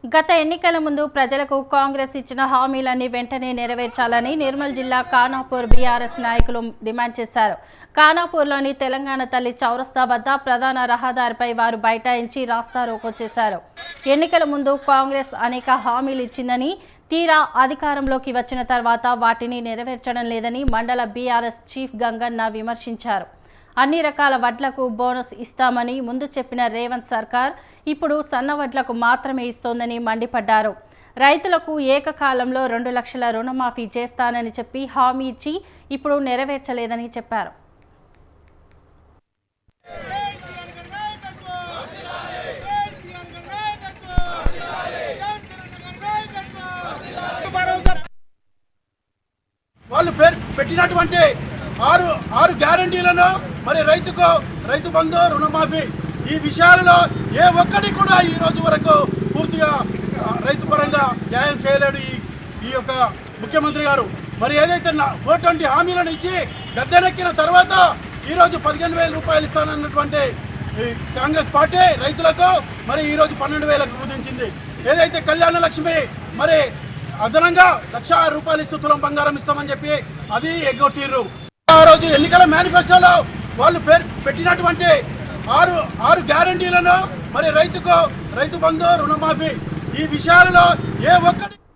గత ఎన్నికల ముందు ప్రజలకు కాంగ్రెస్ ఇచ్చిన హామీలన్నీ వెంటనే నెరవేర్చాలని నిర్మల్ జిల్లా ఖానాపూర్ బీఆర్ఎస్ నాయకులు డిమాండ్ చేశారు. ఖానాపూర్లోని తెలంగాణ తల్లి చౌరస్తా వద్ద ప్రధాన రహదారిపై వారు బైఠాయించి రాస్తారోకో చేశారు. ఎన్నికల ముందు కాంగ్రెస్ అనేక హామీలు ఇచ్చిందని, తీరా అధికారంలోకి వచ్చిన తర్వాత వాటిని నెరవేర్చడం లేదని మండల బీఆర్ఎస్ చీఫ్ గంగన్న విమర్శించారు. అన్ని రకాల వడ్లకు బోనస్ ఇస్తామని ముందు చెప్పిన రేవంత్ సర్కార్ ఇప్పుడు సన్న వడ్లకు మాత్రమే ఇస్తోందని మండిపడ్డారు. రైతులకు ఏకకాలంలో 2 లక్షల రుణమాఫీ చేస్తానని చెప్పి హామీ ఇచ్చి ఇప్పుడు నెరవేర్చలేదని చెప్పారు. వాళ్ళు పెట్టినటువంటి ఆరు గ్యారంటీలను మరి రైతు బంధు, రుణమాఫీ ఈ విషయాలలో ఏ ఒక్కటి కూడా ఈ రోజు వరకు పూర్తిగా రైతు పరంగా న్యాయం చేయలేడు ఈ యొక్క ముఖ్యమంత్రి గారు. మరి ఏదైతే 420 హామీలను ఇచ్చి గద్దెనెక్కిన తర్వాత ఈరోజు 15,000 రూపాయలు ఇస్తానన్నటువంటి కాంగ్రెస్ పార్టీ రైతులకు మరి ఈరోజు 12,000కు కుదించింది. ఏదైతే కళ్యాణ లక్ష్మి మరి అదనంగా 1,00,000 రూపాయలు ఇస్తూ తులం బంగారం ఇస్తామని చెప్పి అది ఎగ్గొట్టిర్రు. ఆ రోజు ఎన్నికల మేనిఫెస్టోలో వాళ్ళు పెట్టినటువంటి ఆరు గ్యారంటీలను మరి రైతు బంధు, రుణమాఫీ ఈ విషయాలలో ఏ ఒక్కటి